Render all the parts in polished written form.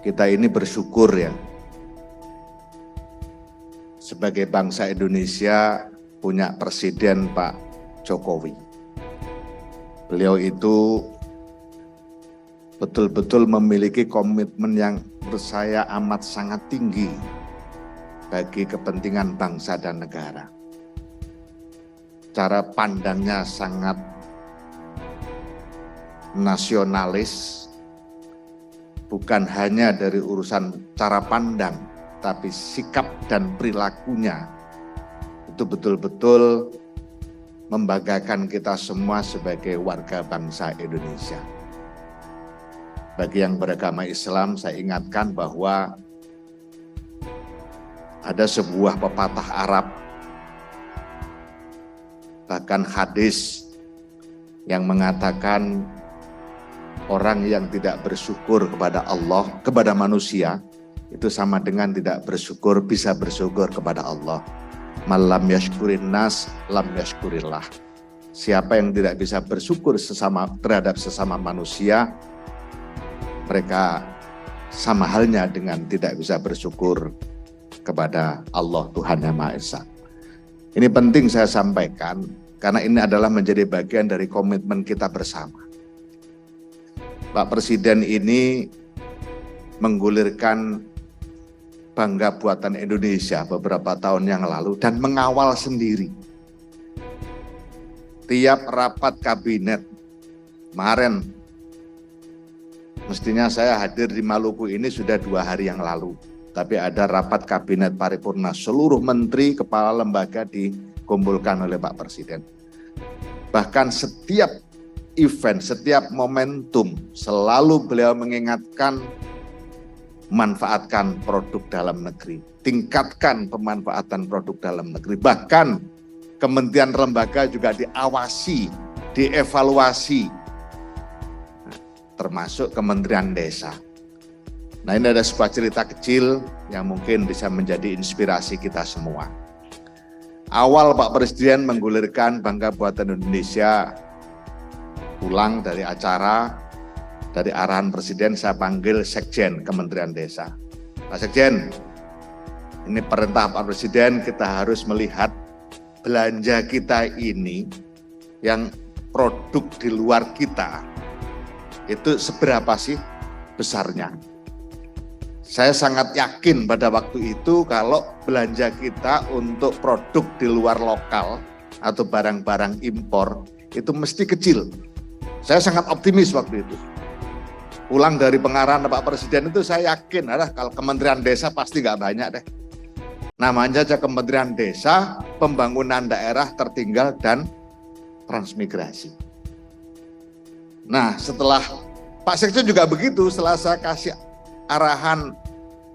Kita ini bersyukur ya, sebagai bangsa Indonesia punya Presiden Pak Jokowi. Beliau itu betul-betul memiliki komitmen yang menurut saya amat sangat tinggi bagi kepentingan bangsa dan negara. Cara pandangnya sangat nasionalis, bukan hanya dari urusan cara pandang, tapi sikap dan perilakunya itu betul-betul membanggakan kita semua sebagai warga bangsa Indonesia. Bagi yang beragama Islam, saya ingatkan bahwa ada sebuah pepatah Arab, bahkan hadis yang mengatakan orang yang tidak bersyukur kepada Allah, kepada manusia, itu sama dengan tidak bersyukur, bisa bersyukur kepada Allah. Malam yashkurin nas, lam yashkurillah. Siapa yang tidak bisa bersyukur terhadap sesama manusia, mereka sama halnya dengan tidak bisa bersyukur kepada Allah Tuhan Yang Maha Esa. Ini penting saya sampaikan, karena ini adalah menjadi bagian dari komitmen kita bersama. Pak Presiden ini menggulirkan Bangga Buatan Indonesia beberapa tahun yang lalu dan mengawal sendiri. Tiap rapat kabinet kemarin, mestinya saya hadir di Maluku ini sudah 2 hari yang lalu. Tapi ada rapat kabinet paripurna, seluruh menteri, kepala lembaga dikumpulkan oleh Pak Presiden. Bahkan setiap event, setiap momentum, selalu beliau mengingatkan, manfaatkan produk dalam negeri, tingkatkan pemanfaatan produk dalam negeri. Bahkan kementerian lembaga juga diawasi, dievaluasi, termasuk Kementerian Desa. Nah, ini ada sebuah cerita kecil yang mungkin bisa menjadi inspirasi kita semua. Awal Pak Presiden menggulirkan Bangga Buatan Indonesia, pulang dari acara, dari arahan Presiden, saya panggil Sekjen Kementerian Desa. Pak Sekjen, ini perintah Pak Presiden, kita harus melihat belanja kita ini yang produk di luar kita, itu seberapa sih besarnya. Saya sangat yakin pada waktu itu kalau belanja kita untuk produk di luar lokal atau barang-barang impor itu mesti kecil. Saya sangat optimis waktu itu. Pulang dari pengarahan Pak Presiden itu saya yakin, kalau Kementerian Desa pasti nggak banyak deh. Namanya aja Kementerian Desa, Pembangunan Daerah Tertinggal dan Transmigrasi. Nah, setelah Pak Sekjen juga begitu, setelah saya kasih arahan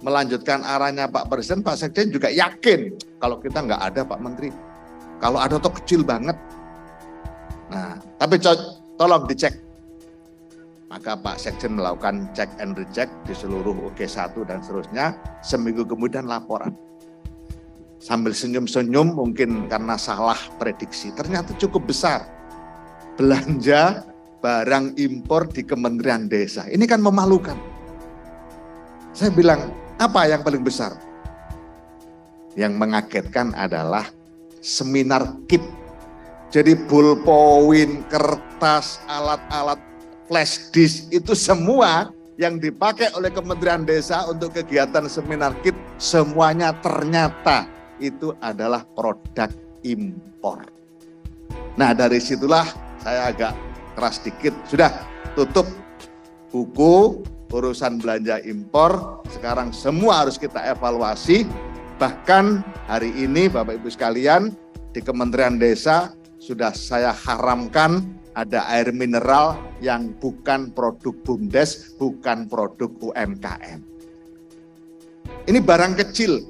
melanjutkan arahnya Pak Presiden, Pak Sekjen juga yakin kalau kita nggak ada Pak Menteri. Kalau ada tuh kecil banget. Nah, tapi tolong dicek. Maka Pak Sekjen melakukan check and recheck di seluruh OK1 dan seterusnya. Seminggu kemudian laporan. Sambil senyum-senyum mungkin karena salah prediksi. Ternyata cukup besar. Belanja barang impor di Kementerian Desa. Ini kan memalukan. Saya bilang, apa yang paling besar? Yang mengagetkan adalah seminar KIP. Jadi ballpoint, kertas, alat-alat flash disk itu semua yang dipakai oleh Kementerian Desa untuk kegiatan seminar KIP, semuanya ternyata itu adalah produk impor. Nah, dari situlah saya agak keras dikit, sudah tutup buku urusan belanja impor, sekarang semua harus kita evaluasi. Bahkan hari ini Bapak Ibu sekalian, di Kementerian Desa sudah saya haramkan ada air mineral yang bukan produk BUMDes, bukan produk UMKM. Ini barang kecil,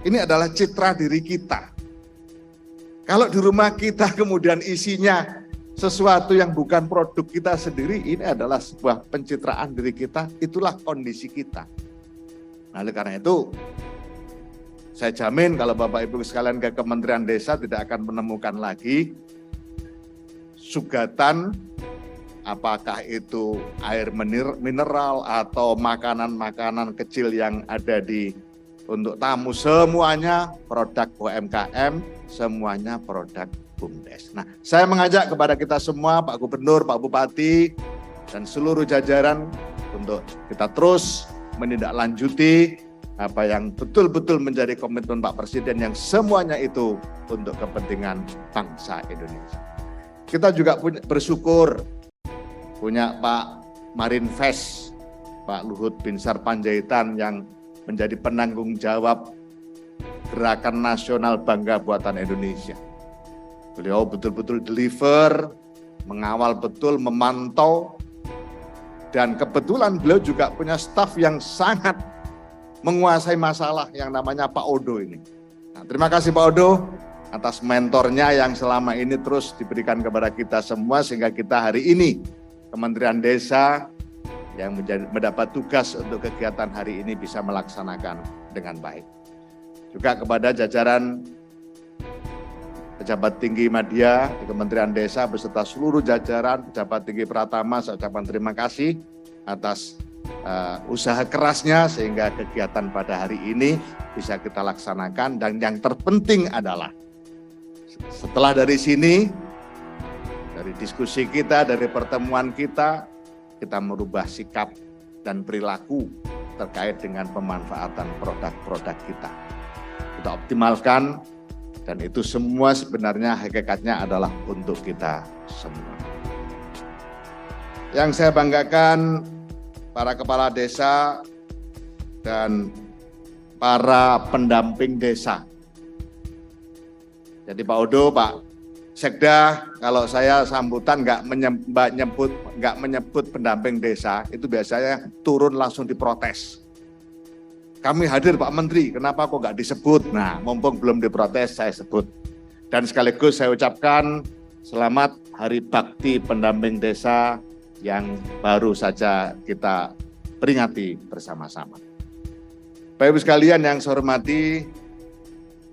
ini adalah citra diri kita. Kalau di rumah kita kemudian isinya sesuatu yang bukan produk kita sendiri, ini adalah sebuah pencitraan diri kita, itulah kondisi kita. Nah, oleh karena itu, saya jamin kalau Bapak Ibu sekalian ke Kementerian Desa tidak akan menemukan lagi sugatan apakah itu air mineral atau makanan-makanan kecil yang ada untuk tamu, semuanya produk UMKM, semuanya produk BUMDes. Nah, saya mengajak kepada kita semua, Pak Gubernur, Pak Bupati, dan seluruh jajaran untuk kita terus menindaklanjuti apa yang betul-betul menjadi komitmen Pak Presiden yang semuanya itu untuk kepentingan bangsa Indonesia. Kita juga bersyukur punya Pak Marinvest, Pak Luhut Binsar Panjaitan yang menjadi penanggung jawab Gerakan Nasional Bangga Buatan Indonesia. Beliau betul-betul deliver, mengawal betul, memantau, dan kebetulan beliau juga punya staf yang sangat menguasai masalah yang namanya Pak Odo ini. Nah, terima kasih Pak Odo atas mentornya yang selama ini terus diberikan kepada kita semua sehingga kita hari ini Kementerian Desa yang mendapat tugas untuk kegiatan hari ini bisa melaksanakan dengan baik. Juga kepada jajaran pejabat tinggi media di Kementerian Desa beserta seluruh jajaran pejabat tinggi Pratama, saya ucapkan terima kasih atas usaha kerasnya sehingga kegiatan pada hari ini bisa kita laksanakan. Dan yang terpenting adalah setelah dari sini, dari diskusi kita, dari pertemuan kita merubah sikap dan perilaku terkait dengan pemanfaatan produk-produk kita. Kita optimalkan, dan itu semua sebenarnya hakikatnya adalah untuk kita semua. Yang saya banggakan para kepala desa dan para pendamping desa. Jadi Pak Odo, Pak Sekda, kalau saya sambutan nggak menyebut pendamping desa, itu biasanya turun langsung diprotes. Kami hadir Pak Menteri, kenapa kok nggak disebut? Nah, mumpung belum diprotes, saya sebut. Dan sekaligus saya ucapkan selamat Hari Bakti Pendamping Desa yang baru saja kita peringati bersama-sama. Bapak Ibu sekalian yang saya hormati,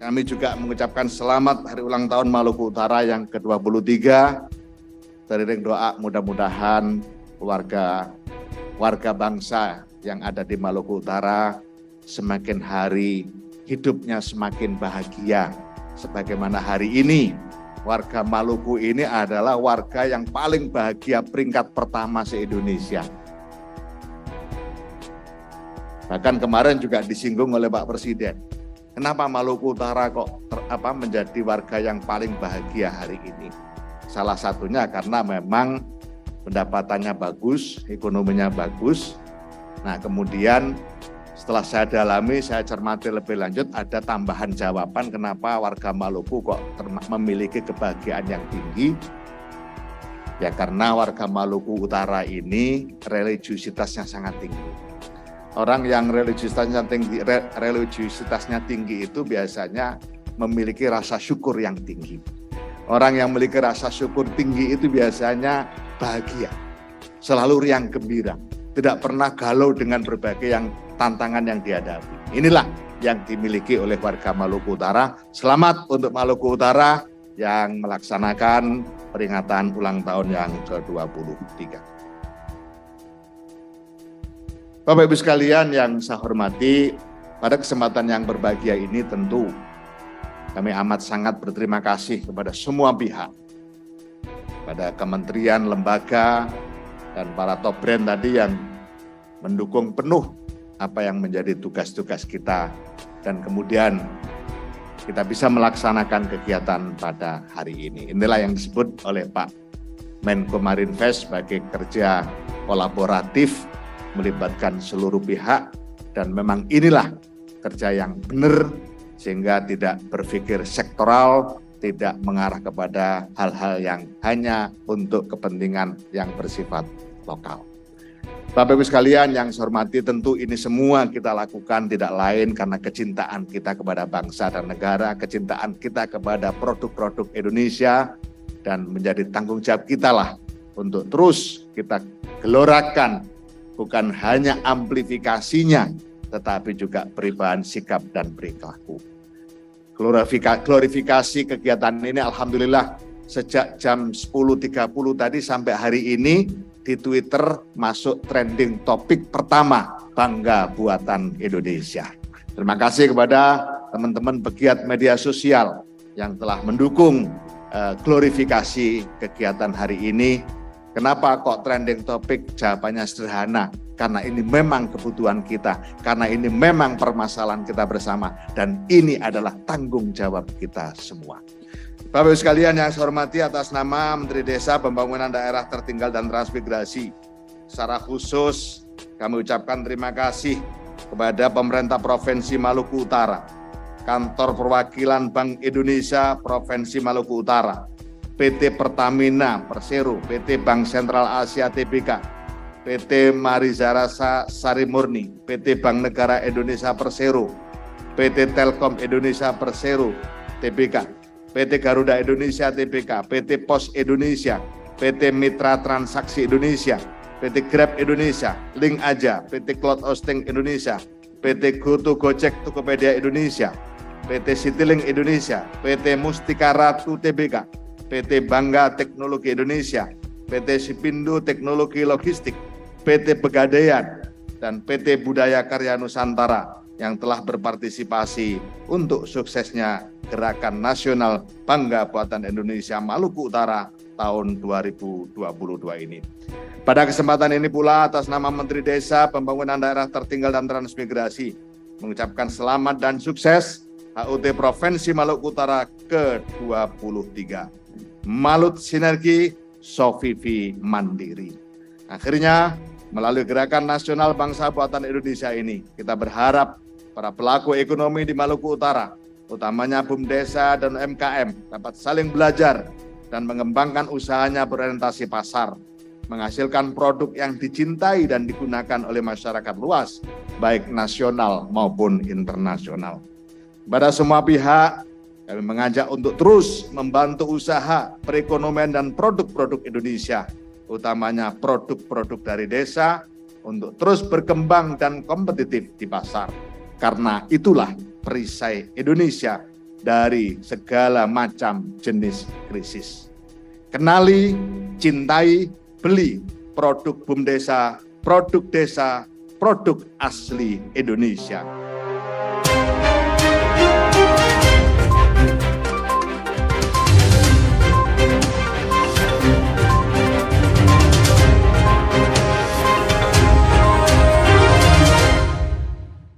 kami juga mengucapkan selamat Hari Ulang Tahun Maluku Utara yang ke-23. Teriring doa mudah-mudahan warga bangsa yang ada di Maluku Utara semakin hari hidupnya semakin bahagia. Sebagaimana hari ini, warga Maluku ini adalah warga yang paling bahagia peringkat pertama se-Indonesia. Bahkan kemarin juga disinggung oleh Pak Presiden. Kenapa Maluku Utara kok menjadi warga yang paling bahagia hari ini? Salah satunya karena memang pendapatannya bagus, ekonominya bagus. Nah, kemudian setelah saya dalami, saya cermati lebih lanjut, ada tambahan jawaban kenapa warga Maluku kok memiliki kebahagiaan yang tinggi. Ya karena warga Maluku Utara ini religiusitasnya sangat tinggi. Orang yang religiusitasnya tinggi itu biasanya memiliki rasa syukur yang tinggi. Orang yang memiliki rasa syukur tinggi itu biasanya bahagia, selalu riang gembira, tidak pernah galau dengan berbagai tantangan yang dihadapi. Inilah yang dimiliki oleh warga Maluku Utara. Selamat untuk Maluku Utara yang melaksanakan peringatan ulang tahun yang ke-23. Bapak Ibu sekalian yang saya hormati, pada kesempatan yang berbahagia ini tentu kami amat sangat berterima kasih kepada semua pihak, pada kementerian, lembaga, dan para top brand tadi yang mendukung penuh apa yang menjadi tugas-tugas kita, dan kemudian kita bisa melaksanakan kegiatan pada hari ini. Inilah yang disebut oleh Pak Menko Marinvest sebagai kerja kolaboratif melibatkan seluruh pihak, dan memang inilah kerja yang benar sehingga tidak berpikir sektoral, tidak mengarah kepada hal-hal yang hanya untuk kepentingan yang bersifat lokal. Bapak Ibu sekalian yang saya hormati, tentu ini semua kita lakukan tidak lain karena kecintaan kita kepada bangsa dan negara, kecintaan kita kepada produk-produk Indonesia, dan menjadi tanggung jawab kita lah untuk terus kita gelorakan bukan hanya amplifikasinya, tetapi juga perubahan sikap dan perilaku. Glorifikasi kegiatan ini alhamdulillah sejak jam 10.30 tadi sampai hari ini di Twitter masuk trending topik pertama, bangga buatan Indonesia. Terima kasih kepada teman-teman pegiat media sosial yang telah mendukung glorifikasi kegiatan hari ini. Kenapa kok trending topik? Jawabannya sederhana, karena ini memang kebutuhan kita, karena ini memang permasalahan kita bersama, dan ini adalah tanggung jawab kita semua. Bapak Ibu sekalian yang saya hormati, atas nama Menteri Desa, Pembangunan Daerah Tertinggal dan Transmigrasi, secara khusus kami ucapkan terima kasih kepada pemerintah Provinsi Maluku Utara, Kantor Perwakilan Bank Indonesia Provinsi Maluku Utara, PT Pertamina Persero, PT Bank Sentral Asia Tbk, PT Marizara Sari Murni, PT Bank Negara Indonesia Persero, PT Telkom Indonesia Persero Tbk, PT Garuda Indonesia Tbk, PT Pos Indonesia, PT Mitra Transaksi Indonesia, PT Grab Indonesia, Link Aja, PT Cloud Hosting Indonesia, PT GoTo Gojek Tokopedia Indonesia, PT Citylink Indonesia, PT Mustika Ratu Tbk, PT Bangga Teknologi Indonesia, PT Sipindo Teknologi Logistik, PT Pegadaian, dan PT Budaya Karya Nusantara yang telah berpartisipasi untuk suksesnya Gerakan Nasional Bangga Buatan Indonesia Maluku Utara tahun 2022 ini. Pada kesempatan ini pula, atas nama Menteri Desa, Pembangunan Daerah Tertinggal dan Transmigrasi, mengucapkan selamat dan sukses HUT Provinsi Maluku Utara ke-23. Malut Sinergi, Sofivi Mandiri. Akhirnya, melalui Gerakan Nasional Bangsa Buatan Indonesia ini, kita berharap para pelaku ekonomi di Maluku Utara, utamanya BUMDesa dan UMKM, dapat saling belajar dan mengembangkan usahanya berorientasi pasar, menghasilkan produk yang dicintai dan digunakan oleh masyarakat luas, baik nasional maupun internasional. Pada semua pihak, kami mengajak untuk terus membantu usaha, perekonomian, dan produk-produk Indonesia, utamanya produk-produk dari desa, untuk terus berkembang dan kompetitif di pasar. Karena itulah perisai Indonesia dari segala macam jenis krisis. Kenali, cintai, beli produk BUMDesa, produk desa, produk asli Indonesia.